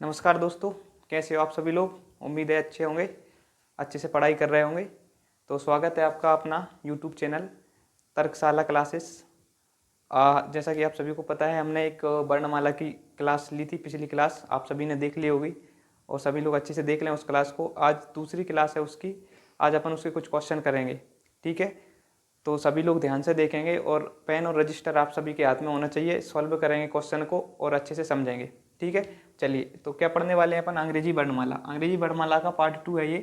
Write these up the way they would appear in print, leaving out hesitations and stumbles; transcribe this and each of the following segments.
नमस्कार दोस्तों, कैसे हो आप सभी लोग। उम्मीद है अच्छे होंगे, अच्छे से पढ़ाई कर रहे होंगे। तो स्वागत है आपका अपना यूट्यूब चैनल तर्कशाला क्लासेस। जैसा कि आप सभी को पता है, हमने एक वर्णमाला की क्लास ली थी, पिछली क्लास आप सभी ने देख ली होगी और सभी लोग अच्छे से देख लें उस क्लास को। आज दूसरी क्लास है उसकी, आज अपन उसके कुछ क्वेश्चन करेंगे, ठीक है। तो सभी लोग ध्यान से देखेंगे और पेन और रजिस्टर आप सभी के हाथ में होना चाहिए। सॉल्व करेंगे क्वेश्चन को और अच्छे से समझेंगे, ठीक है। चलिए, तो क्या पढ़ने वाले हैं अपन? अंग्रेजी वर्णमाला। अंग्रेजी वर्णमाला का पार्ट 2 है ये,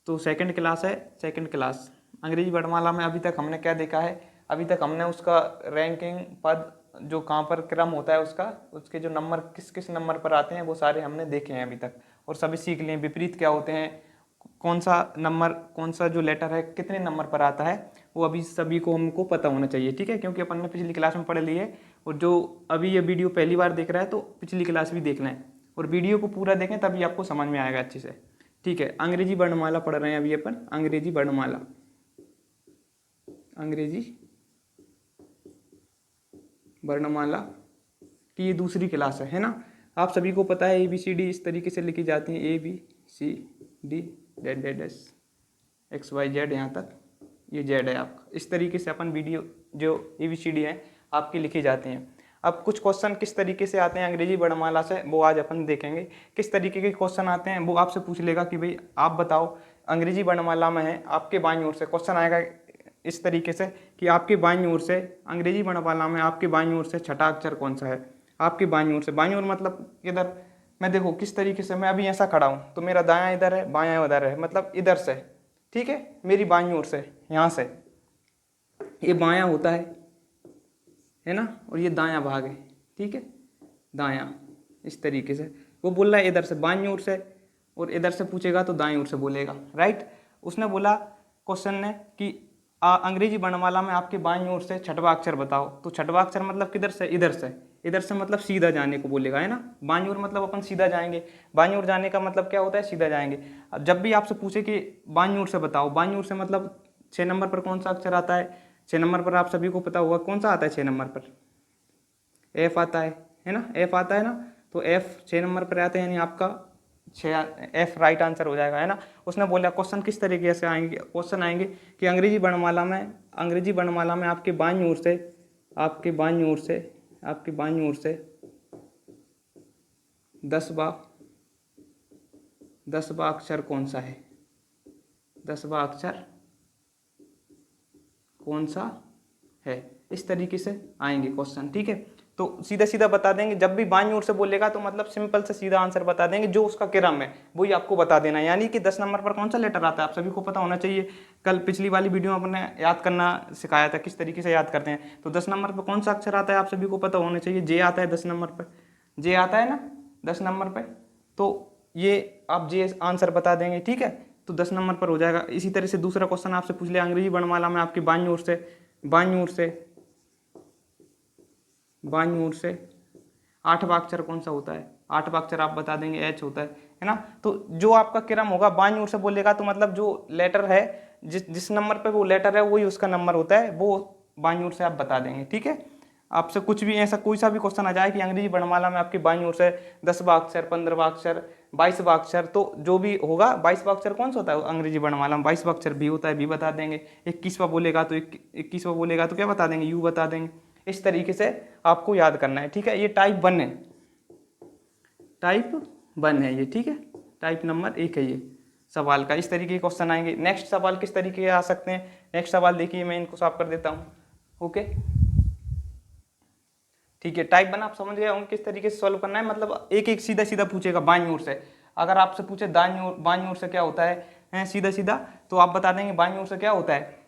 तो सेकंड क्लास है। सेकंड क्लास अंग्रेजी वर्णमाला में अभी तक हमने क्या देखा है? अभी तक हमने उसका रैंकिंग, पद, जो कहाँ पर क्रम होता है उसका, उसके जो नंबर किस किस नंबर पर आते हैं वो सारे हमने देखे हैं अभी तक, और सभी सीख लिए। विपरीत क्या होते हैं, कौन सा नंबर, कौन सा जो लेटर है कितने नंबर पर आता है, वो अभी सभी को हमको पता होना चाहिए, ठीक है। क्योंकि अपन ने पिछली क्लास में पढ़ ली है, और जो अभी ये वीडियो पहली बार देख रहा है तो पिछली क्लास भी देखना है और वीडियो को पूरा देखें, तभी आपको समझ में आएगा अच्छे से, ठीक है। अंग्रेजी वर्णमाला पढ़ रहे हैं अभी अपन, अंग्रेजी वर्णमाला। अंग्रेजी वर्णमाला की ये दूसरी क्लास है ना। आप सभी को पता है ABCD इस तरीके से लिखी जाती है, ABCD dead dead S XYZ, यहाँ तक ये Z है आपका। इस तरीके से अपन वीडियो जो ABCD है आपकी लिखी जाती हैं। अब कुछ क्वेश्चन किस तरीके से आते हैं अंग्रेजी वर्णमाला से, वो आज अपन देखेंगे। किस तरीके के क्वेश्चन आते हैं, वो आपसे पूछ लेगा कि भाई आप बताओ, अंग्रेजी वर्णमाला में है, आपके बाईं ओर से क्वेश्चन आएगा इस तरीके से कि आपके बाईं ओर से, अंग्रेजी वर्णमाला में आपके बाईं ओर से छठा अक्षर कौन सा है। आपके बाईं ओर से, बाईं ओर मतलब इधर, मैं देखो किस तरीके से, मैं अभी ऐसा खड़ा हूँ तो मेरा दायां इधर है, बायां उधर है, मतलब इधर से, ठीक है। मेरी बाईं ओर से, यहाँ से ये बायां होता है ना, और ये दायां भाग है, ठीक है, दायां। इस तरीके से वो बोल रहा है इधर से बाईं ओर से, और इधर से पूछेगा तो दाईं ओर से बोलेगा, राइट। उसने बोला क्वेश्चन ने कि अंग्रेजी वर्णमाला में आपके बाईं ओर से छठवां अक्षर बताओ। तो छठवां अक्षर मतलब किधर से? इधर से। इधर से मतलब सीधा जाने को बोलेगा, है ना। बाईं ओर मतलब अपन सीधा जाएंगे, बाईं ओर जाने का मतलब क्या होता है? सीधा जाएंगे। अब जब भी आपसे पूछे कि बाईं ओर से बताओ, बाईं ओर से मतलब 6 नंबर पर कौन सा अक्षर आता है? 6 नंबर पर आप सभी को पता होगा कौन सा आता है 6 नंबर पर? F आता है ना, F आता है ना। तो F 6 नंबर पर आता है, यानी आपका 6 F राइट आंसर हो जाएगा, है ना। उसने बोला क्वेश्चन किस तरीके से आएंगे, क्वेश्चन आएंगे कि अंग्रेजी वर्णमाला में आपके बाईं ओर से, आपके बाईं ओर से, आपके बाईं ओर से 10वां अक्षर कौन सा है? 10वां अक्षर कौन सा है? इस तरीके से आएंगे क्वेश्चन, ठीक है। तो सीधा सीधा बता देंगे। जब भी बाईं ओर से बोलेगा तो मतलब सिंपल से सीधा आंसर बता देंगे, जो उसका क्रम है वही आपको बता देना है। यानी कि 10 नंबर पर कौन सा लेटर आता है आप सभी को पता होना चाहिए। कल पिछली वाली वीडियो में अपने याद करना सिखाया था, किस तरीके से याद करते हैं। तो 10 नंबर पर कौन सा अक्षर आता है आप सभी को पता होना चाहिए। जे आता है 10 नंबर पर, जे आता है ना 10 नंबर पर। तो ये आप जे आंसर बता देंगे, ठीक है। तो 10 नंबर पर हो जाएगा। इसी तरह से दूसरा क्वेश्चन आपसे पूछ लिया, अंग्रेजी वर्णमाला में आपकी बाईं ओर से, बाईं ओर से 8वां अक्षर कौन सा होता है? 8वां अक्षर आप बता देंगे H होता है ना। तो जो आपका क्रम होगा, बाईं ओर से बोलेगा तो मतलब जो लेटर है, जिस नंबर पे वो लेटर है वही उसका नंबर होता है, वो बाईं ओर से आप बता देंगे, ठीक है। आपसे कुछ भी ऐसा कोई सा भी क्वेश्चन आ जाए कि अंग्रेजी वर्णमाला में आपकी बाईं ओर से 10वां अक्षर, 15वां अक्षर, 22वां अक्षर, तो जो भी होगा 22वां अक्षर कौन सा होता है अंग्रेजी वर्णमाला में? 22वां अक्षर भी होता है, भी बता देंगे। 21वां बोलेगा तो 21वां बोलेगा तो क्या बता देंगे? U बता देंगे। इस तरीके से आपको याद करना है, ठीक है। ये टाइप 1 है, टाइप 1 है ये, ठीक है। टाइप नंबर 1 है ये सवाल का। इस तरीके के क्वेश्चन आएंगे। नेक्स्ट सवाल किस तरीके के आ सकते हैं? नेक्स्ट सवाल देखिए, मैं इनको साफ कर देता हूँ, ओके, ठीक है। टाइप 1 आप समझ गए होंगे किस तरीके से सॉल्व करना है। मतलब एक एक सीधा सीधा पूछेगा बाईं ओर से। अगर आपसे पूछे दाईं ओर, बाईं ओर से क्या होता है सीधा सीधा, तो आप बता देंगे बाईं ओर से क्या होता है,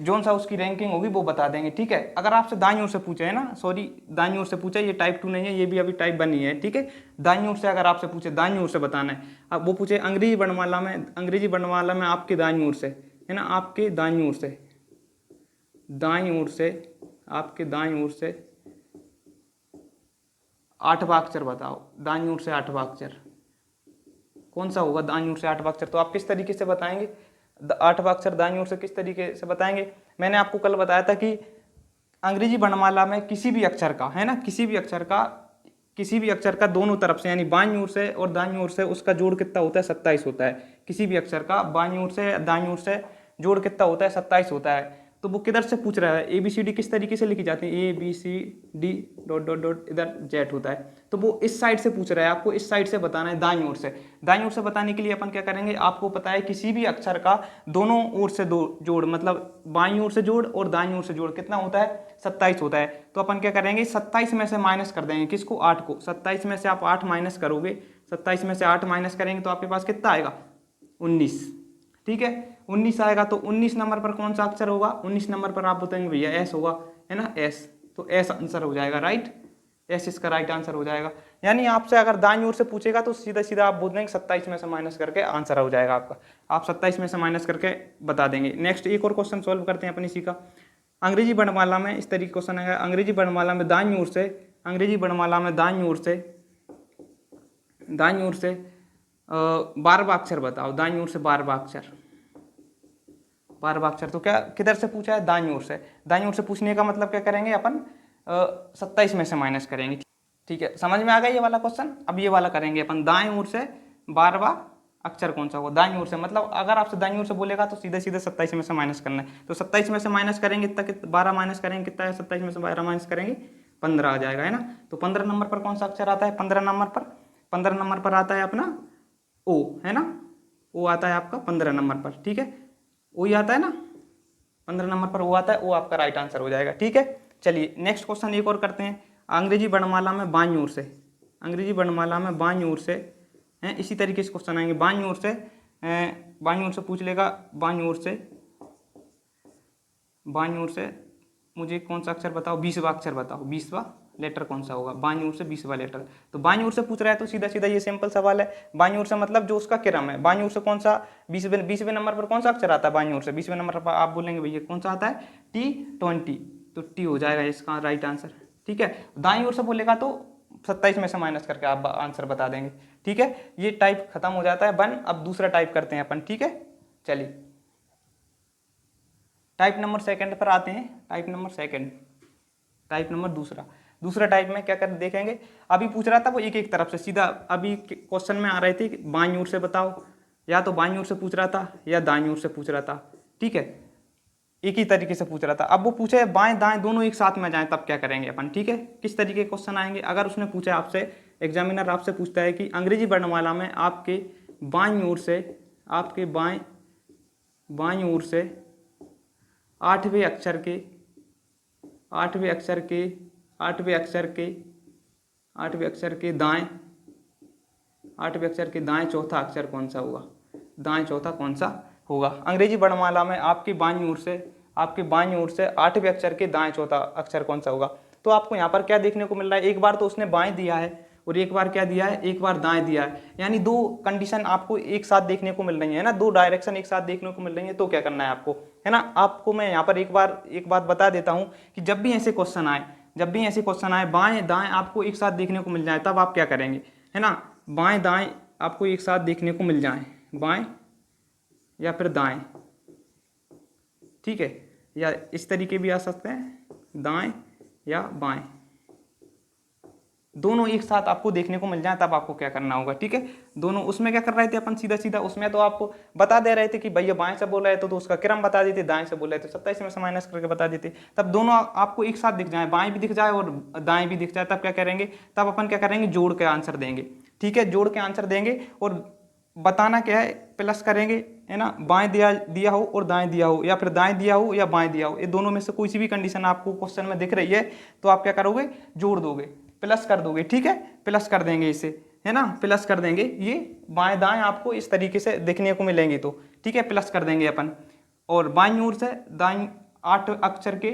जोन सा उसकी रैंकिंग होगी वो बता देंगे, ठीक है। अगर आपसे दाईं ओर से पूछे, है ना, सॉरी दाईं ओर से पूछा, ये टाइप 2 नहीं है, ये भी अभी टाइप 1 ही है, ठीक है। दाईं ओर से अगर आपसे पूछे, दाईं ओर से बताना है। अब वो पूछे अंग्रेजी वर्णमाला में आपके दाईं ओर से, है ना, आपके दाईं ओर से, दाईं ओर से, आपके दाईं ओर से 8वां अक्षर बताओ। दाईं ओर से 8वां अक्षर कौन सा होगा? दाईं ओर से 8वां अक्षर। तो आप किस तरीके से बताएंगे 8वां अक्षर दाईं ओर से? किस तरीके से बताएंगे? मैंने आपको कल बताया था कि अंग्रेजी वर्णमाला में किसी भी अक्षर का, है ना, किसी भी अक्षर का किसी भी अक्षर का दोनों तरफ से यानी बाईं ओर से और दाईं ओर से उसका जोड़ कितना होता है, 27 होता है। किसी भी अक्षर का बाईं ओर से दाईं ओर से जोड़ कितना होता है, 27 होता है। तो वो किधर से पूछ रहा है, ABCD किस तरीके से लिखी जाती है, ABCD डॉट डॉट डॉट इधर जेड होता है। तो वो इस साइड से पूछ रहा है, आपको इस साइड से बताना है, दाईं ओर से। दाईं ओर से बताने के लिए अपन क्या करेंगे, आपको पता है किसी भी अक्षर का दोनों ओर से दो जोड़, मतलब बाईं ओर से जोड़ और दाईं ओर से जोड़ कितना होता है, 27 होता है। तो अपन क्या करेंगे, 27 में से माइनस कर देंगे, किसको, 8 को। 27 में से आप 8 माइनस करोगे, 27 में से 8 माइनस करेंगे तो आपके पास कितना आएगा, 19। ठीक है, 19 आएगा। तो 19 नंबर पर कौन सा अक्षर होगा, 19 नंबर पर आप बताएंगे भैया एस होगा, है ना, एस। तो एस आंसर हो जाएगा, राइट, एस इसका राइट आंसर हो जाएगा। यानी आपसे अगर दाईं ओर से पूछेगा तो सीधा सीधा आप बोल देंगे 27 में से माइनस करके आंसर हो जाएगा आपका। आप 27 में से माइनस करके बता देंगे। नेक्स्ट एक और क्वेश्चन सॉल्व करते हैं अपन इसी का। अंग्रेजी वर्णमाला में इस तरीके क्वेश्चन है, अंग्रेजी वर्णमाला में दाईं ओर से, अंग्रेजी वर्णमाला में दाईं ओर से 12वां अक्षर बताओ, दाईं ओर से 12वां अक्षर, 12वां अक्षर। तो क्या किधर से पूछा है, दाईं ओर से। दाईं ओर से पूछने का मतलब क्या करेंगे अपन, 27 में से माइनस करेंगे। ठीक है, समझ में आ गया ये वाला क्वेश्चन। अब ये वाला करेंगे अपन, दाईं ओर से 12वां अक्षर कौन सा होगा, दाईं ओर से। मतलब अगर आपसे दाईं ओर से बोलेगा तो सीधे सीधे 27 में से माइनस करना है। तो 27 में से माइनस करेंगे कितना, 12 माइनस करेंगे कितना है, 27 में से 12 माइनस करेंगे 15 आ जाएगा, है ना। तो 15 नंबर पर कौन सा अक्षर आता है, 15 नंबर पर आता है अपना ओ, है ना, ओ आता है आपका 15 नंबर पर। ठीक है, ओ ही आता है ना, 15 नंबर पर ओ आता है, वो आपका राइट आंसर हो जाएगा। ठीक है, चलिए नेक्स्ट क्वेश्चन एक और करते हैं। अंग्रेजी वर्णमाला में बाईं ओर से, अंग्रेजी वर्णमाला में बाईं ओर से हैं, इसी तरीके से क्वेश्चन आएंगे। बाईं ओर से, बाईं ओर से पूछ लेगा, बाईं ओर से, बाईं ओर से मुझे कौन सा अक्षर बताओ, 20वां अक्षर बताओ, 20वां लेटर कौन सा होगा, बाईं ओर से 20वां लेटर। तो बाईं ओर से पूछ रहा है तो सीधा सीधा ये सिंपल सवाल है। बाईं ओर से मतलब जो उसका क्रम है, बाईं ओर से कौन सा, 20वें नंबर पर कौन सा अक्षर आता है बाईं ओर से, 20वें नंबर पर आप बोलेंगे भैया कौन सा आता है, T20। तो टी हो जाएगा इसका राइट आंसर। ठीक है, दाईं ओर से बोलेगा तो 27 में से माइनस करके आप आंसर बता देंगे। ठीक है, ये टाइप खत्म हो जाता है 1। अब दूसरा टाइप करते हैं अपन। ठीक है, चलिए टाइप नंबर सेकंड पर आते हैं। Type number second, type number दूसरा टाइप में क्या कर देखेंगे। अभी पूछ रहा था वो एक एक तरफ से सीधा, अभी क्वेश्चन में आ रहे थे बाईं ओर से बताओ, या तो बाईं ओर से पूछ रहा था या दाईं ओर से पूछ रहा था। ठीक है, एक ही तरीके से पूछ रहा था। अब वो पूछे बाएं दाएं दोनों एक साथ में जाएं तब क्या करेंगे अपन। ठीक है, किस तरीके के क्वेश्चन आएंगे। अगर उसने पूछा आपसे, एग्जामिनर आपसे पूछता है कि अंग्रेजी वर्णमाला में आपके बाईं ओर से, आपके बाईं ओर से 8वें अक्षर के, 8वें अक्षर के, 8वें अक्षर के, 8वें अक्षर के दाएं, 8वें अक्षर के दाएं चौथा अक्षर कौन सा होगा, दाएं चौथा कौन सा होगा। अंग्रेजी वर्णमाला में आपकी बाईं ओर से, आपके बाईं ओर से 8वें अक्षर के दाएं चौथा अक्षर कौन सा होगा। तो आपको यहाँ पर क्या देखने को मिल रहा है, एक बार तो उसने बाएं दिया है और एक बार क्या दिया है, एक बार दाएं दिया है। यानी दो कंडीशन आपको एक साथ देखने को मिल रही है ना, दो डायरेक्शन एक साथ देखने को मिल रही है। तो क्या करना है आपको, है ना। आपको मैं यहाँ पर एक बात बता देता हूँ कि जब भी ऐसे क्वेश्चन आए, जब भी ऐसे क्वेश्चन आए बाएं दाएं आपको एक साथ देखने को मिल जाए तब आप क्या करेंगे, है ना। बाएं दाएं आपको एक साथ देखने को मिल जाए, बाएं या फिर दाएं, ठीक है, या इस तरीके भी आ सकते हैं, दाएं या बाएं, दोनों एक साथ आपको देखने को मिल जाए तब आपको क्या करना होगा। ठीक है, दोनों उसमें क्या कर रहे थे अपन, सीधा सीधा उसमें तो आपको बता दे रहे थे कि भैया बाएं से बोल रहे थे तो उसका क्रम बता देते, दाएं से बोल रहे थे 27 में से माइनस करके बता देते। तब दोनों आपको एक साथ दिख जाए, बाएं भी दिख जाए और दाएं भी दिख जाए, तब क्या करेंगे, तब अपन क्या करेंगे, जोड़ के आंसर देंगे। ठीक है, जोड़ के आंसर देंगे और बताना क्या है, प्लस करेंगे, है ना। बाएं दिया हो और दाएं दिया हो, या फिर दाएं दिया हो या बाएं दिया हो, ये दोनों में से कोई सी भी कंडीशन आपको क्वेश्चन में दिख रही है तो आप क्या करोगे, जोड़ दोगे, प्लस कर दोगे। ठीक है, प्लस कर देंगे इसे, है ना, प्लस कर देंगे। ये बाएं दाएं आपको इस तरीके से देखने को मिलेंगे तो ठीक है, प्लस कर देंगे अपन। और बाईं ओर से दाएं 8 अक्षर के,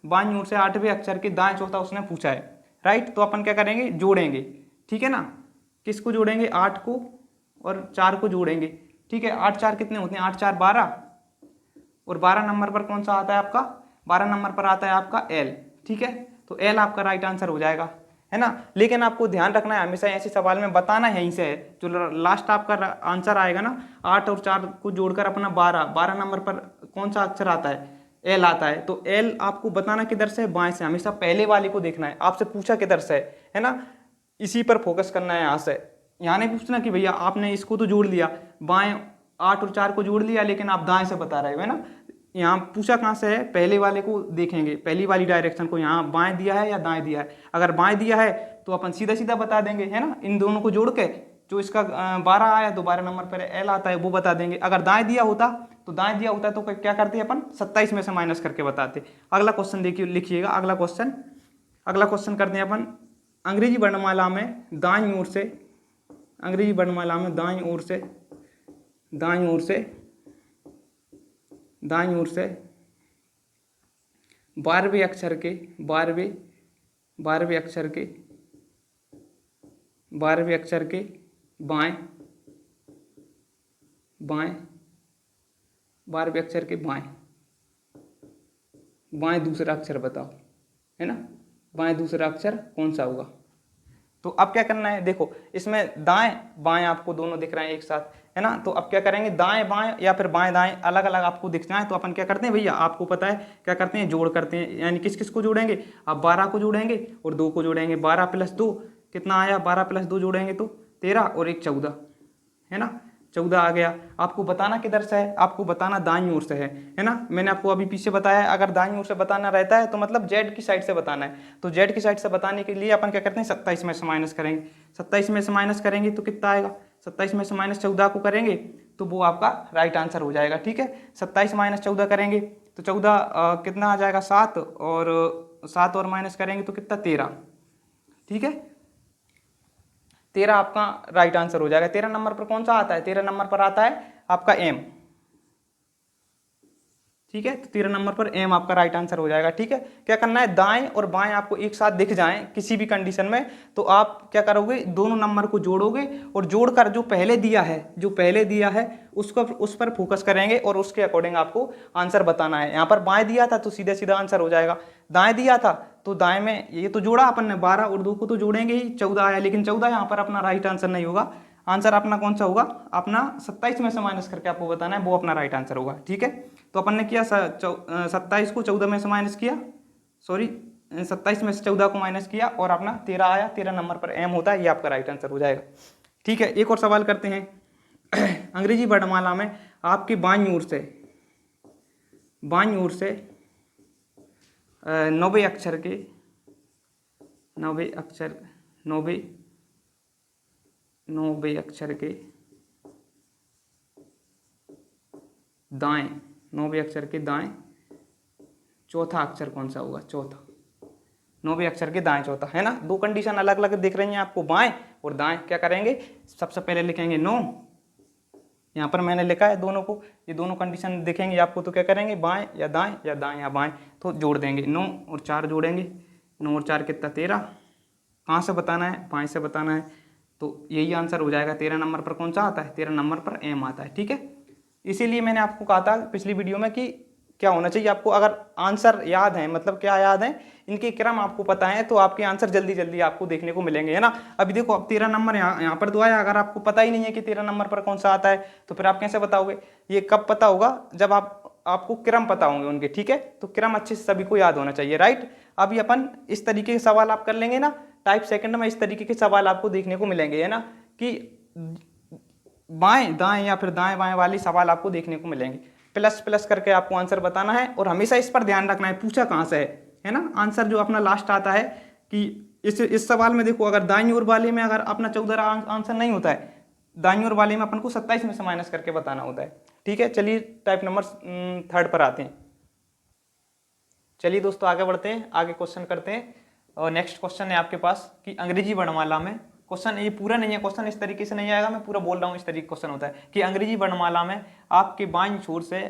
बाईं ओर से 8वें अक्षर के दाएं चौथा उसने पूछा है, राइट। तो अपन क्या करेंगे, जोड़ेंगे। ठीक है ना, किसको जोड़ेंगे, 8 को और 4 को जोड़ेंगे। ठीक है, 8 4 कितने होते हैं, 8 4 12, और 12 नंबर पर कौन सा आता है आपका, 12 नंबर पर आता है आपका L। ठीक है, तो L आपका राइट आंसर हो जाएगा, है ना। लेकिन आपको ध्यान रखना है हमेशा ऐसे सवाल में बताना यहीं से है, जो लास्ट आपका आंसर आएगा ना, 8 और 4 को जोड़कर अपना 12 नंबर पर कौन सा अक्षर आता है, L आता है। तो L आपको बताना किधर से है, बाएं से, हमेशा पहले वाले को देखना है। आपसे पूछा किधर से है ना, इसी पर फोकस करना है यहाँ से। यहाँ नहीं पूछना कि भैया आपने इसको तो जोड़ लिया, बाएं 8 और 4 को जोड़ लिया, लेकिन आप दाएं से बता रहे हो, है ना। यहाँ पूछा कहाँ से है, पहले वाले को देखेंगे, पहली वाली डायरेक्शन को, यहाँ बाएं दिया है या दाएं दिया है। अगर बाएं दिया है तो अपन सीधा सीधा बता देंगे, है ना, इन दोनों को जोड़ के जो इसका 12 आया तो 12 नंबर पर एल आता है वो बता देंगे। अगर दाएं दिया होता तो क्या करते अपन 27 में से माइनस करके बताते। अगला क्वेश्चन देखिए, लिखिएगा अगला क्वेश्चन करते हैं अपन। अंग्रेजी वर्णमाला में दाईं ओर से, अंग्रेजी वर्णमाला में दाईं ओर से 12वें अक्षर के 12वें अक्षर के बाएं 12वें अक्षर के बाएं दूसरा अक्षर बताओ, है ना, बाएं दूसरा अक्षर कौन सा होगा। तो अब क्या करना है, देखो इसमें दाएं बाएं आपको दोनों दिख रहे हैं एक साथ, है ना। तो अब क्या करेंगे, दाएं बाएं या फिर बाएं दाएं अलग अलग आपको दिखना है। तो अपन क्या करते हैं भैया, आपको पता है क्या करते हैं, जोड़ करते हैं। यानी किस किस को जोड़ेंगे, आप 12 को जोड़ेंगे और 2 को जोड़ेंगे। 12 + 2 कितना आया, 12 + 2 जोड़ेंगे तो 13 और 1 14, है ना, 14 आ गया। आपको बताना किधर से है, आपको बताना दाईं ओर से है ना। मैंने आपको अभी पीछे बताया, अगर दाईं ओर से बताना रहता है तो मतलब जेड की साइड से बताना है। तो जेड की साइड से बताने के लिए अपन क्या करते हैं, 27 में से माइनस करेंगे। 27 में से माइनस करेंगे तो कितना आएगा, 27 में से -14 को करेंगे तो वो आपका राइट आंसर हो जाएगा। ठीक है, 27 - 14 करेंगे तो 14 कितना आ जाएगा 7, और 7 और माइनस करेंगे तो कितना 13। ठीक है, 13 आपका राइट आंसर हो जाएगा। 13 नंबर पर कौन सा आता है, 13 नंबर पर आता है आपका एम। ठीक है, तो 13 नंबर पर एम आपका राइट आंसर हो जाएगा। ठीक है, क्या करना है, दाएं और बाएं आपको एक साथ दिख जाएं किसी भी कंडीशन में तो आप क्या करोगे, दोनों नंबर को जोड़ोगे और जोड़कर जो पहले दिया है उस पर फोकस करेंगे और उसके अकॉर्डिंग आपको आंसर बताना है। यहाँ पर बाएं दिया था तो सीधा सीधा आंसर हो जाएगा, दाएं दिया था तो दाएं में ये तो जोड़ा अपन ने 12 और 2 को तो जोड़ेंगे ही, 14 आया, लेकिन 14 यहाँ पर अपना राइट आंसर नहीं होगा। आंसर अपना कौन सा होगा, अपना 27 में से माइनस करके आपको बताना है, वो अपना राइट आंसर होगा। ठीक है, तो अपन ने किया 27 को 14 में से माइनस किया, 27 में से 14 को माइनस किया और अपना 13 आया। 13 नंबर पर एम होता है, ये आपका राइट आंसर हो जाएगा। ठीक है, एक और सवाल करते हैं। अंग्रेजी वर्णमाला में आपके बाईं ओर से 90 अक्षर के दाएं चौथा अक्षर कौन सा होगा, चौथा 90 अक्षर के दाएं चौथा, है ना। दो कंडीशन अलग अलग दिख रही हैं आपको, बाएं और दाएं। क्या करेंगे, सबसे पहले लिखेंगे 9, यहाँ पर मैंने लिखा है दोनों को, ये दोनों कंडीशन दिखेंगे आपको तो क्या करेंगे, बाएं या दाएं या दाएं या बाएं, तो जोड़ देंगे। 9 और 4 जोड़ेंगे, 9 और 4 कितना 13। कहाँ से बताना है, बाएं से बताना है, तो यही आंसर हो जाएगा। 13 नंबर पर कौन सा आता है, 13 नंबर पर एम आता है। ठीक है, इसीलिए मैंने आपको कहा था पिछली वीडियो में कि क्या होना चाहिए आपको, अगर आंसर याद है, मतलब क्या याद है, इनके क्रम आपको पता है तो आपके आंसर जल्दी जल्दी आपको देखने को मिलेंगे, है ना। अभी देखो, अब 13 नंबर यहाँ पर दो आया, अगर आपको पता ही नहीं है कि 13 नंबर पर कौन सा आता है तो फिर आप कैसे बताओगे। ये कब पता होगा, जब आपको क्रम पता होंगे उनके। ठीक है, तो क्रम अच्छे से सभी को याद होना चाहिए, राइट। अभी अपन इस तरीके के सवाल आप कर लेंगे ना, टाइप सेकंड में इस तरीके के सवाल आपको देखने को मिलेंगे, है ना, कि बाएं दाएं या फिर दाएं बाएं वाले सवाल आपको देखने को मिलेंगे। प्लस प्लस करके आपको आंसर बताना है और हमेशा इस पर ध्यान रखना है पूछा कहाँ से है ना। आंसर जो अपना लास्ट आता है कि इस सवाल में देखो, अगर दाईं ओर वाले में अगर अपना 14 आंसर नहीं होता है, दाईं ओर वाले में अपन को 27 में से माइनस करके बताना होता है। ठीक है, चलिए टाइप नंबर 3 पर आते हैं। चलिए दोस्तों आगे बढ़ते हैं, आगे क्वेश्चन करते हैं। और नेक्स्ट क्वेश्चन है आपके पास कि अंग्रेजी वर्णमाला में, क्वेश्चन ये पूरा नहीं है, क्वेश्चन इस तरीके से नहीं आएगा, मैं पूरा बोल रहा हूँ इस तरीके क्वेश्चन होता है कि अंग्रेजी वर्णमाला में आपके बाईं छोर से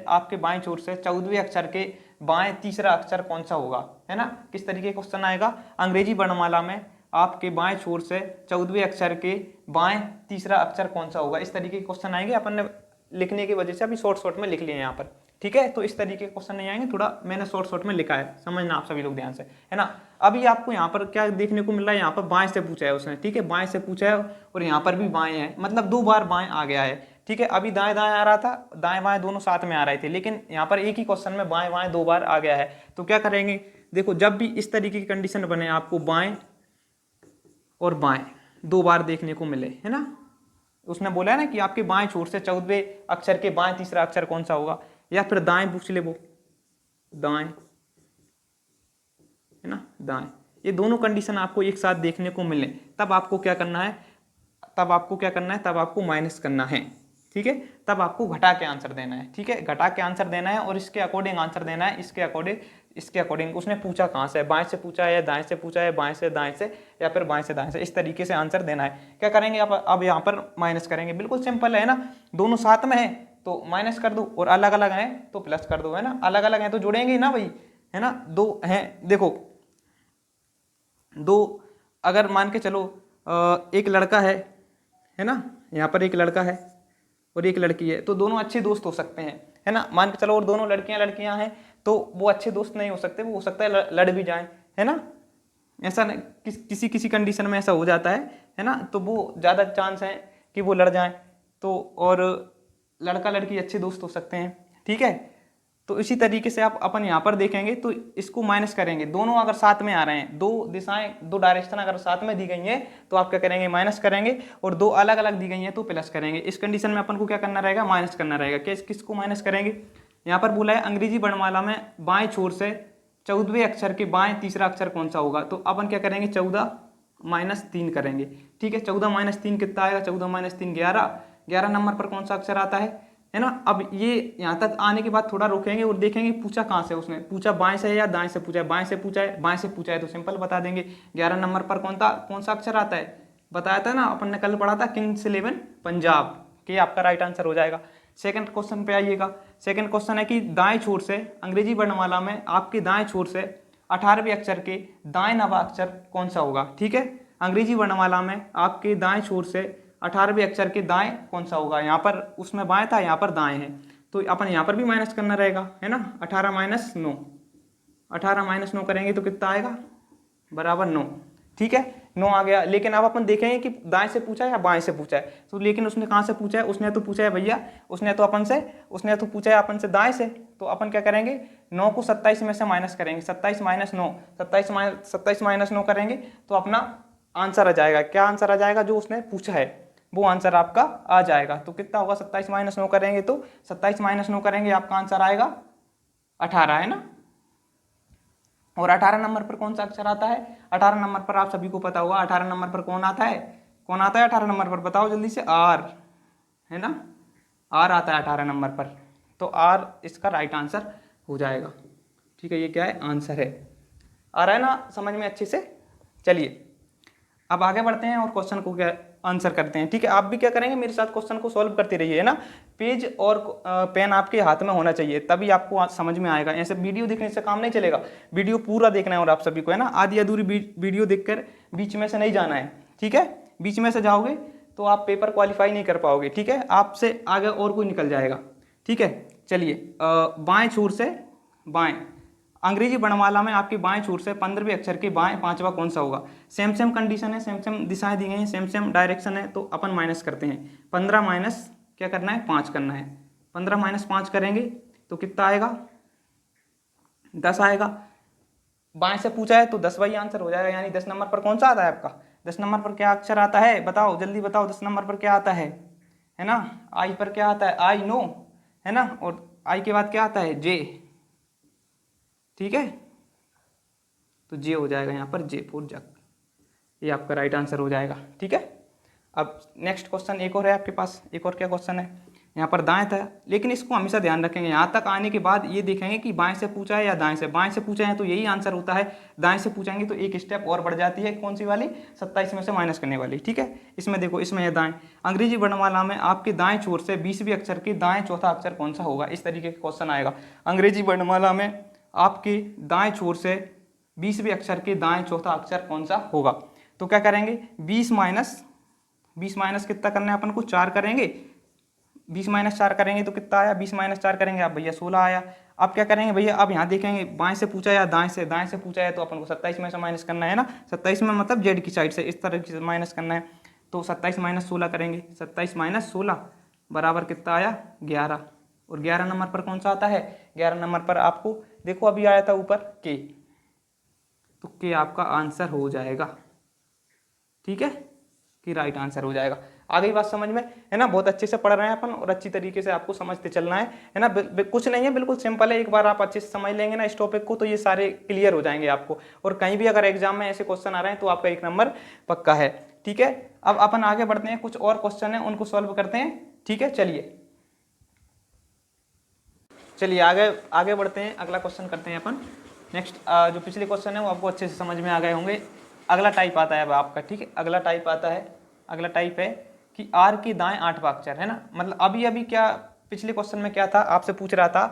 14वें अक्षर के बाएं तीसरा अक्षर कौन सा होगा, है ना। किस तरीके क्वेश्चन आएगा, अंग्रेजी वर्णमाला में आपके बाएं छोर से 14वें अक्षर के बाएं तीसरा अक्षर कौन सा होगा, इस तरीके के क्वेश्चन आएंगे। अपन ने लिखने की वजह से अभी शॉर्ट में लिख लिए यहाँ पर। ठीक है, तो इस तरीके के क्वेश्चन नहीं आएंगे, थोड़ा मैंने शॉर्ट में लिखा है, समझना आप सभी लोग ध्यान से, है ना। अभी आपको यहाँ पर क्या देखने को मिल रहा है, यहाँ पर बाएं से पूछा है उसने। ठीक है, बाएं से पूछा है और यहाँ पर भी बाएं है, मतलब 2 बार बाएं आ गया है। ठीक है, अभी दाएं दाएं आ रहा था, दाएं बाएं दोनों साथ में आ रहे थे, लेकिन यहाँ पर एक ही क्वेश्चन में बाएं बाएं 2 बार आ गया है। तो क्या करेंगे, देखो जब भी इस तरीके की कंडीशन बने, आपको बाएं और बाएं 2 बार देखने को मिले, है ना। उसने बोला है ना कि आपके बाएं छोर से 14वें अक्षर के बाएं तीसरा अक्षर कौन सा होगा, या फिर दाएं पूछ ले वो, दाएं, है ना, दाएं। ये दोनों कंडीशन आपको एक साथ देखने को मिले, तब आपको क्या करना है, तब आपको माइनस करना है, ठीक है। तब आपको घटा के आंसर देना है, ठीक है, घटा के आंसर देना है और इसके अकॉर्डिंग आंसर देना है, इसके अकॉर्डिंग। उसने पूछा कहाँ से, बाएं से पूछा है या दाएं से पूछा है, बाएं से दाएं से या फिर बाएं से दाएं से, इस तरीके से आंसर देना है। क्या करेंगे आप, अब यहाँ पर माइनस करेंगे, बिल्कुल सिंपल है ना। दोनों साथ में है तो माइनस कर दो, और अलग अलग है तो प्लस कर दो, है ना। अलग अलग है तो जोड़ेंगे ही ना भाई, है ना। दो हैं, देखो दो, अगर मान के चलो एक लड़का है ना, यहाँ पर एक लड़का है और एक लड़की है, तो दोनों अच्छे दोस्त हो सकते हैं, है ना, मान के चलो। और दोनों लड़कियां हैं तो वो अच्छे दोस्त नहीं हो सकते, वो हो सकता है लड़ भी जाएं, है ना। ऐसा किसी किसी कंडीशन में ऐसा हो जाता है ना, तो वो ज़्यादा चांस है कि वो लड़ जाएं, तो और लड़का लड़की अच्छे दोस्त हो सकते हैं, ठीक है। तो इसी तरीके से आप अपन यहाँ पर देखेंगे तो इसको माइनस करेंगे, दोनों अगर साथ में आ रहे हैं, दो दिशाएं, दो डायरेक्शन अगर साथ में दी गई हैं तो आप क्या करेंगे, माइनस करेंगे, और दो अलग अलग दी गई हैं तो प्लस करेंगे। इस कंडीशन में अपन को क्या करना रहेगा, माइनस करना रहेगा। किसको माइनस करेंगे, यहाँ पर बोला है अंग्रेजी वर्णमाला में बाएं छोर से 14वें अक्षर के बाएं तीसरा अक्षर कौन सा होगा, तो अपन क्या करेंगे, 14 माइनस 3 करेंगे, ठीक है। 14 माइनस 3 कितना आएगा, 14 माइनस 3 11, 11 नंबर पर कौन सा अक्षर आता है ना। अब ये यहाँ तक आने के बाद थोड़ा रुकेंगे और देखेंगे पूछा कहाँ से, उसने पूछा बाएं से या दाएं से पूछा है, बाएं से पूछा है, बाएं से पूछा है तो सिंपल बता देंगे। 11 नंबर पर कौन सा अक्षर आता है, बताया था ना अपन ने, कल पढ़ा था, किंग्स 11 पंजाब, के आपका राइट आंसर हो जाएगा। सेकंड क्वेश्चन पे आइएगा। सेकंड क्वेश्चन है कि दाएं छोर से अंग्रेजी वर्णमाला में आपके दाएं छोर से 18वें अक्षर के दाएं नवा अक्षर कौन सा होगा, ठीक है। अंग्रेजी वर्णमाला में आपके दाएं छोर से 18वें अक्षर के दाएं कौन सा होगा, यहाँ पर उसमें बाएं था, यहाँ पर दाएं है, तो अपन यहाँ पर भी माइनस करना रहेगा, है ना। 18 माइनस 9, 18 माइनस 9 करेंगे तो कितना आएगा, बराबर 9, ठीक है, 9 आ गया। लेकिन अब अपन देखेंगे कि दाएं से पूछा है या बाएं से पूछा है, तो लेकिन उसने कहाँ से पूछा है, उसने तो पूछा है भैया, उसने तो पूछा है अपन से दाएं से, तो अपन क्या करेंगे, 9 को 27 में से माइनस करेंगे, 27 माइनस 9, 27 माइनस 9 करेंगे तो अपना आंसर आ जाएगा। क्या आंसर आ जाएगा, जो उसने पूछा है वो आंसर आपका आ जाएगा। तो कितना होगा, 27 माइनस 9 करेंगे तो 27 माइनस 9 करेंगे, आपका आंसर आएगा 18, है ना। और 18 नंबर पर कौन सा अक्षर आता है, 18 नंबर पर आप सभी को पता होगा, 18 नंबर पर कौन आता है, 18 नंबर पर बताओ जल्दी से, आर, है ना, आर आता है 18 नंबर पर, तो आर इसका राइट आंसर हो जाएगा, ठीक है। ये क्या है, आंसर है। आ रहा है ना समझ में अच्छे से। चलिए अब आगे बढ़ते हैं और क्वेश्चन को क्या आंसर करते हैं, ठीक है। आप भी क्या करेंगे, मेरे साथ क्वेश्चन को सॉल्व करते रहिए, है ना। पेज और पेन आपके हाथ में होना चाहिए, तभी आपको समझ में आएगा। ऐसे वीडियो देखने से काम नहीं चलेगा, वीडियो पूरा देखना है और आप सभी को, है ना। आधी अधूरी वीडियो देखकर बीच में से नहीं जाना है, ठीक है। बीच में से जाओगे तो आप पेपर क्वालिफाई नहीं कर पाओगे, ठीक है, आपसे आगे और कोई निकल जाएगा, ठीक है। चलिए बाएं छोर से बाएं, अंग्रेजी वर्णमाला में आपके बाएं छोर से 15वें अक्षर के बाएं पांचवा कौन सा होगा। सेम कंडीशन है, सेम दिशाएं दी गई हैं, सेम डायरेक्शन है, तो अपन माइनस करते हैं। 15 माइनस क्या करना है, 5 करना है। 15 माइनस 5 करेंगे तो कितना आएगा, 10 आएगा। बाएं से पूछा है तो 10 वही आंसर हो जाएगा, यानी 10 नंबर पर कौन सा आता है आपका, 10 नंबर पर क्या अक्षर आता है, बताओ जल्दी बताओ, 10 नंबर पर क्या आता है ना। आई पर क्या आता है, आई नो, है ना, और आई के बाद क्या आता है, जे, ठीक है। तो जे हो जाएगा यहाँ पर, जे फॉर जग, ये आपका राइट आंसर हो जाएगा, ठीक है। अब नेक्स्ट क्वेश्चन एक और है आपके पास, एक और क्या क्वेश्चन है, यहाँ पर दाएं था, लेकिन इसको हमेशा ध्यान रखेंगे। यहाँ तक आने के बाद ये देखेंगे कि बाएं से पूछा है या दाएं से। बाएं से पूछा है तो यही आंसर होता है, दाएं से पूछेंगे तो एक स्टेप और बढ़ जाती है, कौन सी वाली, 27 में से माइनस करने वाली, ठीक है। इसमें देखो, इसमें है दाएं, अंग्रेजी वर्णमाला में आपके दाएं छोर से 20वें अक्षर के दाएं चौथा अक्षर कौन सा होगा, इस तरीके का क्वेश्चन आएगा। अंग्रेजी वर्णमाला में आपके दाएं छोर से 20वें अक्षर के दाएं चौथा अक्षर कौन सा होगा, तो क्या करेंगे, 20 माइनस कितना करना है अपन को, 4 करेंगे। 20 माइनस 4 करेंगे तो कितना आया, 20 माइनस 4 करेंगे आप भैया 16 आया। अब क्या करेंगे भैया, अब यहाँ देखेंगे बाएं से पूछा या दाएं से पूछा है, तो अपन को 27 में से माइनस करना है ना। 27 में मतलब जेड की साइड से इस तरह से माइनस करना है, तो 27 माइनस 16 करेंगे। 27 माइनस 16 बराबर कितना आया, 11। और 11 नंबर पर कौन सा आता है, 11 नंबर पर आपको देखो अभी आया था ऊपर के, तो के आपका आंसर हो जाएगा, ठीक है। कि राइट आंसर हो जाएगा। आ गई बात समझ में, है ना। बहुत अच्छे से पढ़ रहे हैं अपन और अच्छी तरीके से आपको समझते चलना है ना। कुछ नहीं है, बिल्कुल सिंपल है। एक बार आप अच्छे से समझ लेंगे ना इस टॉपिक को तो ये सारे क्लियर हो जाएंगे आपको। और कहीं भी अगर एग्जाम में ऐसे क्वेश्चन आ रहे हैं तो आपका 1 नंबर पक्का है। ठीक है, अब अपन आगे बढ़ते हैं, कुछ और क्वेश्चन है उनको सॉल्व करते हैं। ठीक है, चलिए आगे बढ़ते हैं, अगला क्वेश्चन करते हैं अपन। नेक्स्ट जो पिछले क्वेश्चन है वो आपको अच्छे से समझ में आ गए होंगे। अगला टाइप आता है अब आपका, ठीक है। अगला टाइप है कि आर की दाएं 8वां अक्षर, है ना। मतलब अभी क्या पिछले क्वेश्चन में क्या था, आपसे पूछ रहा था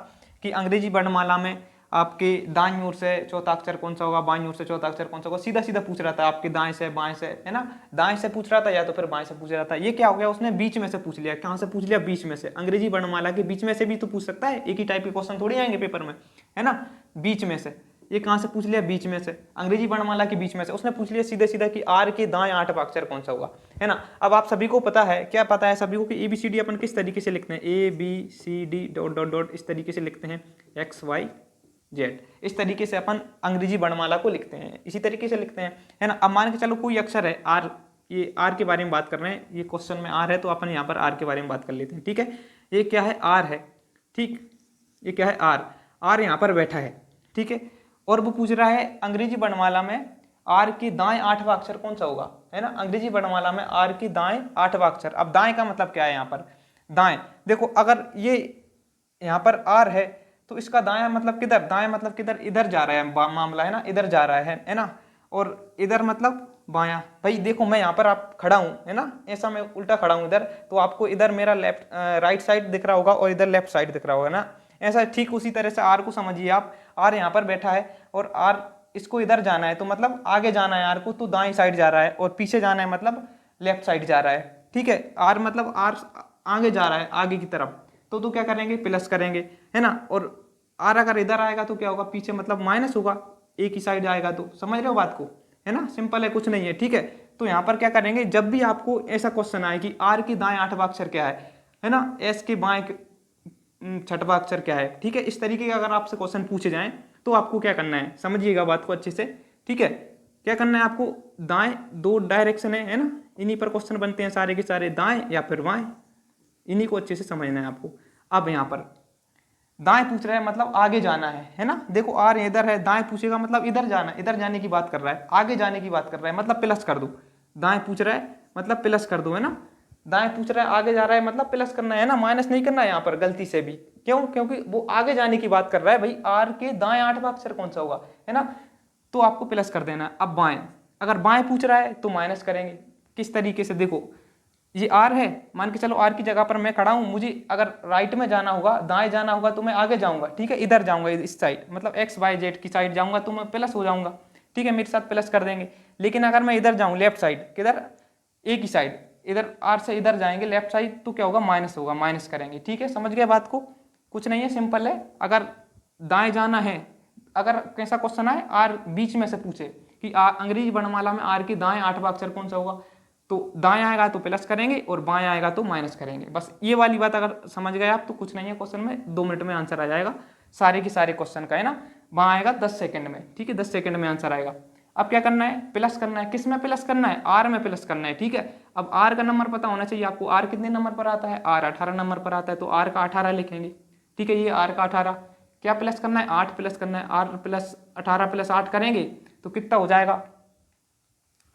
कि अंग्रेजी वर्णमाला में आपके दाईं ओर से चौथा अक्षर कौन सा होगा, बाईं ओर से चौथा अक्षर कौन सा होगा। सीधा सीधा पूछ रहा था, आपके दाएं से बाएं से, है ना। दाएं से पूछ रहा था या तो फिर बाएं से पूछ रहा था। ये क्या हो गया, उसने बीच में से पूछ लिया। कहाँ से पूछ लिया, बीच में से। अंग्रेजी वर्णमाला के बीच में से भी तो पूछ सकता है, एक ही टाइप के क्वेश्चन थोड़ी आएंगे पेपर में, है ना। बीच में से, ये कहाँ से पूछ लिया, बीच में से, अंग्रेजी वर्णमाला के बीच में से उसने पूछ लिया सीधे सीधा कि आर के दाएं 8वां अक्षर कौन सा होगा, है ना। अब आप सभी को पता है, क्या पता है सभी को कि ABCD अपन किस तरीके से लिखते हैं, ABCD डॉट डॉट डॉट इस तरीके से लिखते हैं, XYZ इस तरीके से अपन अंग्रेजी वर्णमाला को लिखते हैं, इसी तरीके से लिखते हैं, है ना। अब मान के चलो कोई अक्षर है आर, ये आर के बारे में बात कर रहे हैं, ये क्वेश्चन में आर है तो अपन यहाँ पर आर के बारे में बात कर लेते हैं। ठीक है, ये क्या है, आर है, ठीक, ये क्या है, आर यहाँ पर बैठा है, ठीक है। और वो पूछ रहा है अंग्रेजी वर्णमाला में आर की दाएं 8वां अक्षर कौन सा होगा, है ना। अंग्रेजी वर्णमाला में आर की दाएं 8वां अक्षर। अब दाएं का मतलब क्या है, यहाँ पर दाएं, देखो अगर ये यहाँ पर आर है तो इसका दायां मतलब किधर, दाएं मतलब किधर, इधर जा रहा है मामला, है ना, इधर जा रहा है ना। और इधर मतलब बायां। भाई देखो मैं यहाँ पर आप खड़ा हूँ, है ना, ऐसा मैं उल्टा खड़ा हूँ इधर, तो आपको इधर मेरा लेफ्ट राइट साइड दिख रहा होगा और इधर लेफ्ट साइड दिख रहा होगा ना। ऐसा ठीक उसी तरह से आर को समझिए आप, आर यहाँ पर बैठा है और आर इसको इधर जाना है तो मतलब आगे जाना है आर को तो दाएं साइड जा रहा है, और पीछे जाना है मतलब लेफ्ट साइड जा रहा है। ठीक है, आर मतलब आर आगे जा रहा है, आगे की तरफ, तो क्या करेंगे, प्लस करेंगे, है ना। और आर अगर इधर आएगा तो क्या होगा, पीछे मतलब माइनस होगा, एक ही साइड आएगा तो, समझ रहे हो बात को, है ना। सिंपल है, कुछ नहीं है। ठीक है, तो यहाँ पर क्या करेंगे, जब भी आपको ऐसा क्वेश्चन आए कि आर की दाएं 8वां अक्षर क्या है ना, एस के बाएं 6वां अक्षर क्या है, ठीक है, इस तरीके का अगर आपसे क्वेश्चन पूछे जाएं तो आपको क्या करना है, समझिएगा बात को अच्छे से। ठीक है, क्या करना है आपको, दाएं 2 डायरेक्शन है ना, इन्हीं पर क्वेश्चन बनते हैं सारे के सारे, दाएं या फिर बाएं, इन्हीं को अच्छे से समझना है आपको। अब यहाँ पर दाएं पूछ रहा है मतलब आगे जाना है ना। देखो आर इधर है, दाएं पूछेगा मतलब इधर जाना, इधर जाने की बात कर रहा है, आगे जाने की बात कर रहा है, मतलब प्लस कर दो। दाएं पूछ रहा है मतलब प्लस कर दो, है ना। दाएं पूछ रहा है, आगे जा रहा है मतलब प्लस करना है ना, माइनस नहीं करना है यहाँ पर गलती से भी। क्यों, क्योंकि वो आगे जाने की बात कर रहा है। भाई आर के दाएं 8वां अक्षर कौन सा होगा, है ना, तो आपको प्लस कर देना। अब बाएं, अगर बाएं पूछ रहा है तो माइनस करेंगे। किस तरीके से, देखो ये आर है, मान के चलो आर की जगह पर मैं खड़ा हूं, मुझे अगर राइट में जाना होगा, दाएं जाना होगा तो मैं आगे जाऊंगा, ठीक है, इधर जाऊंगा, इस साइड मतलब XYZ की साइड जाऊंगा तो मैं प्लस हो जाऊंगा, ठीक है, मेरे साथ प्लस कर देंगे। लेकिन अगर मैं इधर जाऊं लेफ्ट साइड, किधर, एक ही साइड, इधर आर से इधर जाएंगे लेफ्ट साइड तो क्या होगा, माइनस होगा, माइनस करेंगे। ठीक है, समझ गए बात को, कुछ नहीं है, सिंपल है। अगर दाएं जाना है, अगर कैसा क्वेश्चन आए आर बीच में से पूछे कि अंग्रेजी वर्णमाला में आर की दाएं 8वां अक्षर कौन सा होगा, तो दाएं आएगा तो प्लस करेंगे और बाएं आएगा तो माइनस करेंगे। बस ये वाली बात अगर समझ गए आप तो कुछ नहीं है, क्वेश्चन में 2 मिनट में आंसर आ जाएगा सारे के सारे क्वेश्चन का, है ना। वहां आएगा 10 सेकंड में, ठीक है, 10 सेकंड में आंसर आएगा। अब क्या करना है, प्लस करना है। किस में प्लस करना है, आर में प्लस करना है। ठीक है, अब आर का नंबर पता होना चाहिए आपको, आर कितने नंबर पर आता है, आर 18 नंबर पर आता है, तो आर का 18 लिखेंगे। ठीक है, ये आर का 18, क्या प्लस करना है, 8 प्लस करना है, आर प्लस 18 प्लस 8 करेंगे तो कितना हो जाएगा,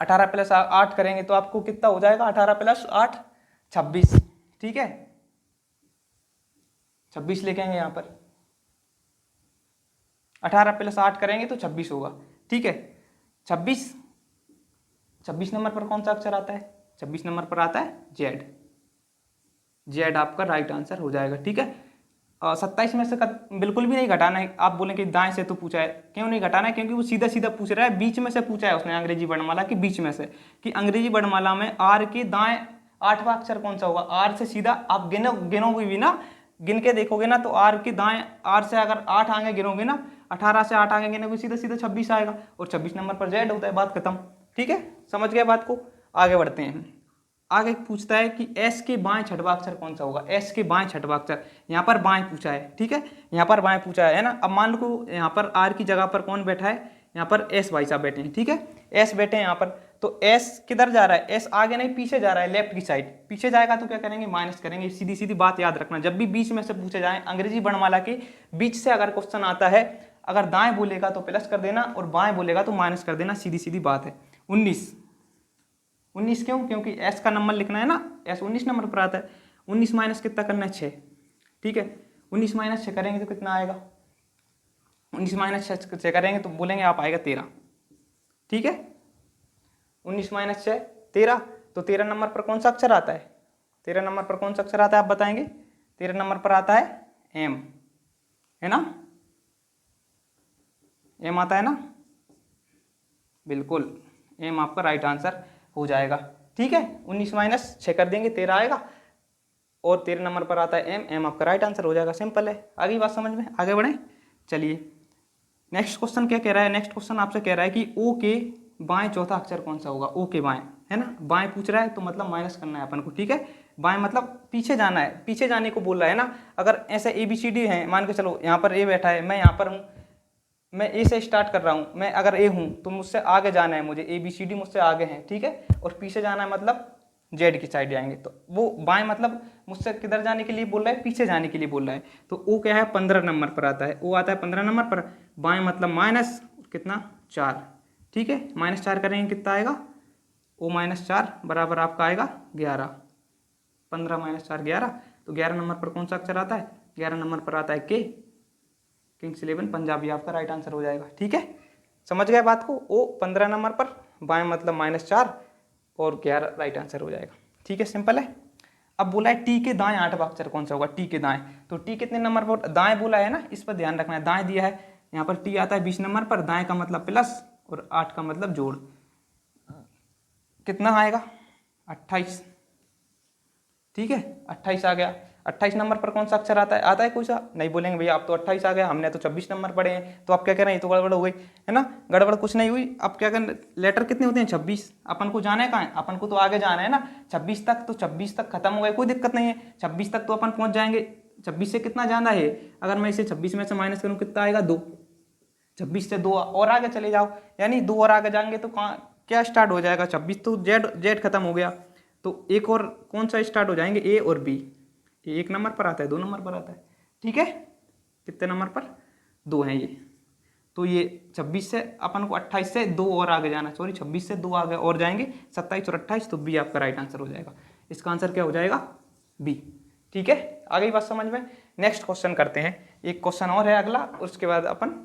18 प्लस 8 करेंगे तो आपको कितना हो जाएगा, 18 प्लस 8 26। ठीक है, 26 लिखेंगे यहाँ पर, 18 प्लस 8 करेंगे तो 26 होगा। ठीक है, 26 नंबर पर कौन सा अक्षर आता है, 26 नंबर पर आता है जेड। जेड आपका राइट आंसर हो जाएगा। ठीक है, 27 में से बिल्कुल भी नहीं घटाना है। आप बोलें कि दाएं से तो पूछा है, क्यों नहीं घटाना है, क्योंकि वो सीधा सीधा पूछ रहा है, बीच में से पूछा है उसने, अंग्रेजी वर्णमाला के बीच में से, कि अंग्रेजी वर्णमाला में आर के दाएं 8वां अक्षर कौन सा होगा। आर से सीधा आप गिनोगे भी ना, गिन के देखोगे ना, तो आर के दाएं, आर से अगर 8 आगे गिनोगे ना, 18 से 8 आगे गिनोगे, सीधा सीधा 26 आएगा, और 26 नंबर पर जेड होता है, बात खत्म। ठीक है, समझ गए बात को, आगे बढ़ते हैं। आगे पूछता है कि एस के बाएं 6वां अक्षर कौन सा होगा, एस के बाएं 6वां अक्षर, यहाँ पर बाएं पूछा है। ठीक है, यहाँ पर बाएं पूछा है ना। अब मान लो यहाँ पर आर की जगह पर कौन बैठा है, यहाँ पर एस भाई साहब बैठे हैं। ठीक है, एस बैठे हैं यहाँ पर, तो एस किधर जा रहा है, एस आगे नहीं पीछे जा रहा है, लेफ्ट की साइड। पीछे जाएगा तो क्या करेंगे, माइनस करेंगे। सीधी सीधी बात याद रखना, जब भी बीच में से पूछे जाए अंग्रेजी वर्णमाला के बीच से अगर क्वेश्चन आता है, अगर दाएं बोलेगा तो प्लस कर देना और बाएं बोलेगा तो माइनस कर देना, सीधी सीधी बात है। 19 क्यों, क्योंकि एस का नंबर लिखना है ना, एस 19 नंबर पर आता है। 19 माइनस कितना करना है, 6। ठीक है, 19 माइनस 6 करेंगे तो कितना आएगा, 19 माइनस 6 करेंगे तो बोलेंगे आप आएगा 13। ठीक है, 19 माइनस 6 13। तो 13 नंबर पर कौन सा अक्षर आता है, 13 नंबर पर कौन सा अक्षर आता है आप बताएंगे। 13 नंबर पर आता है एम, है ना, एम आता है ना, बिल्कुल एम आपका राइट आंसर हो जाएगा। ठीक है, 19 माइनस 6 कर देंगे 13 आएगा, और 13 नंबर पर आता है एम, एम आपका राइट आंसर हो जाएगा। सिंपल है, आगे बात समझ में, आगे बढ़ें। चलिए नेक्स्ट क्वेश्चन क्या कह रहा है, नेक्स्ट क्वेश्चन आपसे कह रहा है कि ओ के बाएं चौथा अक्षर कौन सा होगा। ओ के बाएं, है ना, बाएं पूछ रहा है तो मतलब माइनस करना है अपन को। ठीक है, बाएं मतलब पीछे जाना है, पीछे जाने को बोल रहा है ना। अगर ऐसे ABCD है, मान के चलो यहाँ पर ए बैठा है, मैं यहाँ पर हूँ, मैं ए से स्टार्ट कर रहा हूँ, मैं अगर ए हूँ तो मुझसे आगे जाना है, मुझे ABCD मुझसे आगे हैं। ठीक है, और पीछे जाना है मतलब जेड की साइड जाएंगे। तो वो बाएं मतलब मुझसे किधर जाने के लिए बोल रहा है, पीछे जाने के लिए बोल रहा है। तो ओ क्या है, 15 नंबर पर आता है, ओ आता है 15 नंबर पर। बाएं मतलब माइनस कितना, 4। ठीक है, -4 करेंगे कितना आएगा, ओ -4 बराबर आपका आएगा 11। 15 - 4 11। तो 11 नंबर पर कौन सा अक्षर आता है, 11 नंबर पर आता है के, किंग्स 11 पंजाबी आपका राइट आंसर हो जाएगा। ठीक है, समझ गए बात को। ओ 15 नंबर पर, बाएं मतलब -4 और 11 राइट आंसर हो जाएगा। ठीक है, सिंपल है। अब बोला है टी के दाएं 8वां अक्षर कौन सा होगा, टी के दाएं। तो टी कितने नंबर पर दाएं बोला है ना, इस पर ध्यान रखना है। दाएं दिया है, यहाँ पर टी आता है 20 नंबर पर, दाएं का मतलब प्लस और 8 का मतलब जोड़। कितना आएगा, 28। ठीक है, 28 आ गया। 28 नंबर पर कौन सा अक्षर आता है कोई सा, नहीं बोलेंगे भैया आप तो 28 आ गया, हमने तो 26 नंबर पढ़े हैं। तो आप क्या कह रहे हैं, ये तो गड़बड़ हो गई, है ना। गड़बड़ कुछ नहीं हुई। अब क्या करना, लेटर कितने होते हैं, 26। अपन को जाना है कहाँ है, अपन को तो आगे जाना है ना, 26 तक। तो 26 तक खत्म हो गए, कोई दिक्कत नहीं है, 26 तक तो अपन पहुंच जाएंगे। 26 से कितना जाना है, अगर मैं इसे 26 में से माइनस करूँ कितना आएगा, 2। 26 से 2 और आगे चले जाओ, यानी 2 और आगे जाएंगे तो कहाँ क्या स्टार्ट हो जाएगा, 26 तो जेड खत्म हो गया। तो एक और कौन सा स्टार्ट हो जाएंगे, ए और बी। ये 1 नंबर पर आता है, 2 नंबर पर आता है। ठीक है, कितने नंबर पर, 2 हैं ये। तो ये 26 से अपन को 28 से 2 और आगे जाना, सॉरी 26 से 2 आगे और जाएंगे, 27 और 28। तो बी आपका राइट आंसर हो जाएगा। इसका आंसर क्या हो जाएगा, बी। ठीक है, आ गई बात समझ में। नेक्स्ट क्वेश्चन करते हैं, एक क्वेश्चन और है अगला, उसके बाद अपन,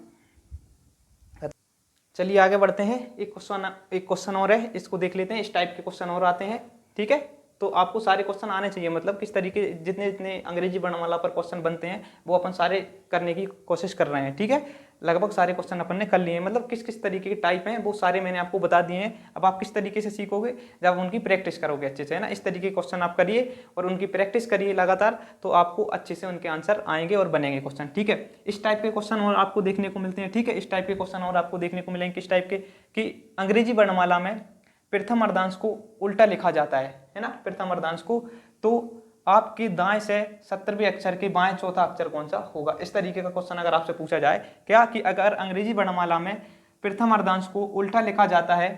चलिए आगे बढ़ते हैं। एक क्वेश्चन और है, इसको देख लेते हैं। इस टाइप के क्वेश्चन और आते हैं। ठीक है, तो आपको सारे क्वेश्चन आने चाहिए, मतलब किस तरीके जितने जितने अंग्रेजी वर्णमाला पर क्वेश्चन बनते हैं वो अपन सारे करने की कोशिश कर रहे हैं। ठीक है, लगभग सारे क्वेश्चन अपन ने कर लिए हैं, मतलब किस किस तरीके के टाइप हैं वो सारे मैंने आपको बता दिए हैं। अब आप किस तरीके से सीखोगे, जब उनकी प्रैक्टिस करोगे अच्छे से, है ना। इस तरीके के क्वेश्चन आप करिए और उनकी प्रैक्टिस करिए लगातार, तो आपको अच्छे से उनके आंसर आएंगे और बनेंगे क्वेश्चन। ठीक है, इस टाइप के क्वेश्चन और आपको देखने को मिलते हैं। ठीक है, इस टाइप के क्वेश्चन और आपको देखने को मिलेंगे किस टाइप के, कि अंग्रेजी वर्णमाला में प्रथम अर्धांश को उल्टा लिखा जाता है ना, प्रथम अर्धांश को। तो आपके दाएं से 70वें अक्षर के बाएं चौथा अक्षर कौन सा होगा, इस तरीके का क्वेश्चन अगर आपसे पूछा जाए, क्या कि अगर अंग्रेजी वर्णमाला में प्रथम अर्धांश को उल्टा लिखा जाता है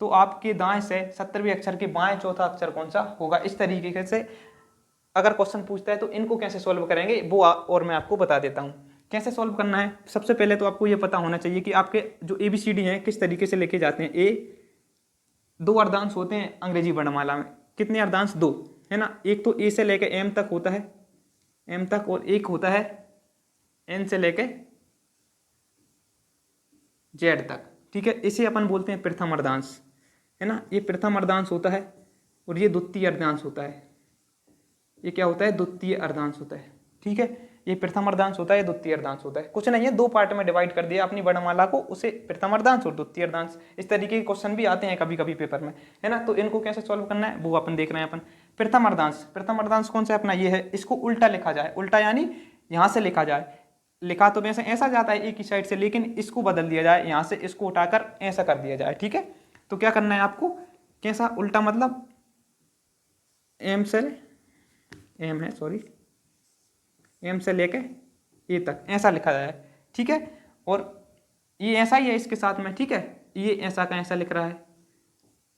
तो आपके दाएं से 70वें अक्षर के बाएं चौथा अक्षर कौन सा होगा, इस तरीके से अगर क्वेश्चन पूछता है तो इनको कैसे सोल्व करेंगे वो और मैं आपको बता देता हूँ। कैसे सोल्व करना है, सबसे पहले तो आपको ये पता होना चाहिए कि आपके जो ABCD हैं किस तरीके से लेके जाते हैं। ए 2 अर्धांश होते हैं अंग्रेजी वर्णमाला में, कितने अर्धांश, 2, है ना। एक तो ए से लेके एम तक होता है, एम तक, और एक होता है एन से लेके जेड तक। ठीक है, इसे अपन बोलते हैं प्रथम अर्धांश, है ना। ये प्रथम अर्धांश होता है और ये द्वितीय अर्धांश होता है। ये क्या होता है, द्वितीय अर्धांश होता है। ठीक है, ये प्रथम अर्धांश होता है, द्वितीय अर्धांश होता है। कुछ नहीं है, 2 पार्ट में डिवाइड कर दिया अपनी वर्णमाला को, उसे प्रथम अर्धांश और द्वितीय अर्धांश। इस तरीके के क्वेश्चन भी आते हैं कभी कभी पेपर में, है ना। तो इनको कैसे सॉल्व करना है वो अपन देख रहे हैं। अपन प्रथम अर्धांश, प्रथम अर्धांश कौन सा है अपना, ये है। इसको उल्टा लिखा जाए, उल्टा यानी यहाँ से लिखा जाए, लिखा तो वैसे ऐसा जाता है एक ही साइड से, लेकिन इसको बदल दिया जाए, यहाँ से इसको उठाकर ऐसा कर दिया जाए। ठीक है, तो क्या करना है आपको, कैसा उल्टा, मतलब एम से, एम है सॉरी, एम से लेके ए तक ऐसा लिखा जाए। ठीक है, और ये ऐसा ही है इसके साथ में। ठीक है, ये ऐसा का ऐसा लिख रहा है,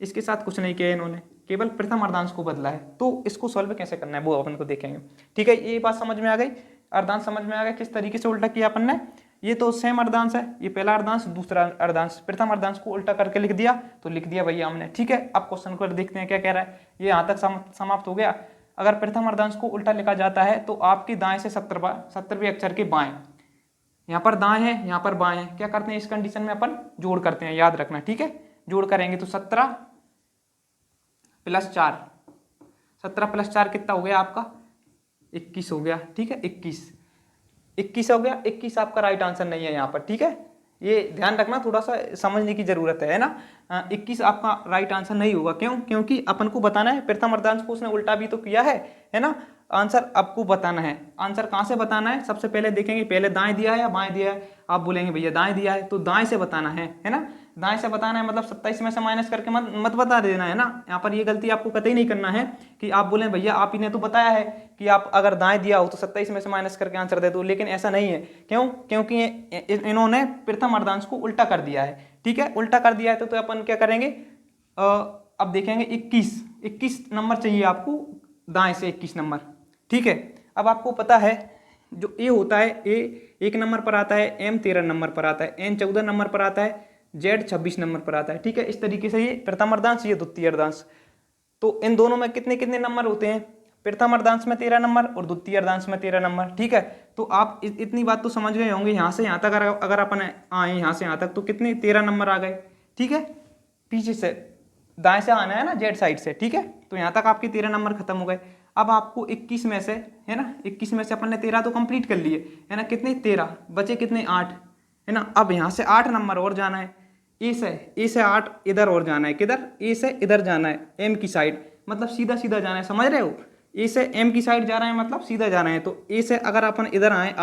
इसके साथ कुछ नहीं किया इन्होंने, केवल प्रथम अर्धांश को बदला है। तो इसको सॉल्व कैसे करना है वो अपन को देखेंगे। ठीक है, ये बात समझ में आ गई, अर्धांश समझ में आ गया किस तरीके से उल्टा किया अपन ने। ये तो सेम अर्धांश है, ये पहला अर्धांश दूसरा अर्धांश, प्रथम अर्धांश को उल्टा करके लिख दिया तो लिख दिया भैया हमने। ठीक है, अब क्वेश्चन को देखते हैं क्या कह रहा है। ये यहाँ तक समाप्त हो गया। अगर प्रथम अर्धांश को उल्टा लिखा जाता है तो आपकी दाएं से 70वें अक्षर के बाएं, यहाँ पर दाएं है यहाँ पर बाएं है, क्या करते हैं इस कंडीशन में अपन जोड़ करते हैं, याद रखना। ठीक है, जोड़ करेंगे तो 17 + 4, 17 + 4 कितना हो गया आपका 21 हो गया। ठीक है, 21 हो गया। 21 आपका राइट आंसर नहीं है यहाँ पर। ठीक है, ये ध्यान रखना, थोड़ा सा समझने की जरूरत है ना। 21 आपका राइट आंसर नहीं होगा। क्यों? क्योंकि अपन को बताना है प्रथम अर्धांश को उसने उल्टा भी तो किया है ना। आंसर आपको बताना है। आंसर कहाँ से बताना है? सबसे पहले देखेंगे पहले दाएं दिया है या बाएं दिया है। आप बोलेंगे भैया दाएं दिया है, तो दाएं से बताना है ना। दाएं से बताना है मतलब 27 में से माइनस करके मत बता देना है ना। यहाँ पर ये गलती आपको कतई नहीं करना है कि आप बोले भैया आप ही ने तो बताया है कि आप अगर दाएं दिया हो तो 27 में से माइनस करके आंसर दे दो, लेकिन ऐसा नहीं है। क्यों? क्योंकि इन्होंने प्रथम अर्धांश को उल्टा कर दिया है। ठीक है, उल्टा कर दिया है तो अपन क्या करेंगे, अब देखेंगे 21 नंबर चाहिए आपको, दाएं से 21 नंबर। ठीक है, अब आपको पता है जो ए होता है, ए 1 नंबर पर आता है, एम 13 नंबर पर आता है, एन 14 नंबर पर आता है, जेड 26 नंबर पर आता है। ठीक है, इस तरीके से ये प्रथम अर्धांश, ये द्वितीय अर्धांश। तो इन दोनों में कितने कितने नंबर होते हैं? प्रथम अर्धांश में 13 नंबर और द्वितीय अर्धांश में 13 नंबर। ठीक है, तो आप इतनी बात तो समझ गए होंगे। यहाँ से यहाँ तक अगर अपन आए यहाँ से यहाँ तक तो कितने 13 नंबर आ गए। ठीक है, पीछे से दाएं से आना है ना, जेड साइड से। ठीक है, तो यहाँ तक आपके 13 नंबर खत्म हो गए। अब आपको 21 में से है ना, 21 में से अपन ने 13 तो कंप्लीट कर लिए है ना। कितने? 13 बचे, कितने? 8 है ना। अब यहाँ से 8 नंबर और जाना है। ए से 8 इधर और जाना है। किधर? ए से इधर जाना है, एम की साइड, मतलब सीधा सीधा जाना है। समझ रहे हो? ए से एम की साइड जा रहे हैं मतलब सीधा जाना है। तो ए से अगर अपन इधर आए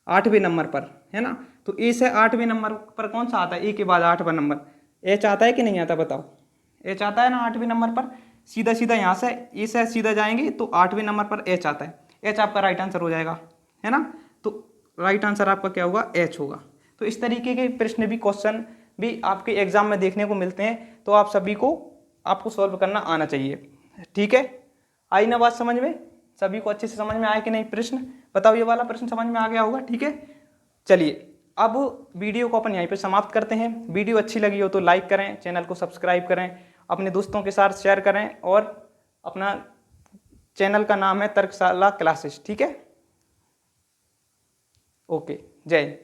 8वें नंबर पर है ना, तो ए से 8वें नंबर पर कौन सा आता है? ए के बाद 8वां नंबर एच आता है कि नहीं आता? बताओ, एच आता है ना 8वें नंबर पर। सीधा सीधा यहाँ से ए से सीधा जाएंगे तो 8वें नंबर पर एच आता है। एच आपका राइट आंसर हो जाएगा है ना। तो राइट आंसर आपका क्या होगा? एच होगा। तो इस तरीके के प्रश्न भी, क्वेश्चन भी आपके एग्जाम में देखने को मिलते हैं। तो आप सभी को आपको सॉल्व करना आना चाहिए। ठीक है, आई ना बात समझ में? सभी को अच्छे से समझ में आया कि नहीं? प्रश्न बताओ, ये वाला प्रश्न समझ में आ गया होगा। ठीक है, चलिए अब वीडियो को अपन यहीं पे समाप्त करते हैं। वीडियो अच्छी लगी हो तो लाइक करें, चैनल को सब्सक्राइब करें, अपने दोस्तों के साथ शेयर करें, और अपना चैनल का नाम है तर्कशाला क्लासेस। ठीक है, ओके, जय हिंद।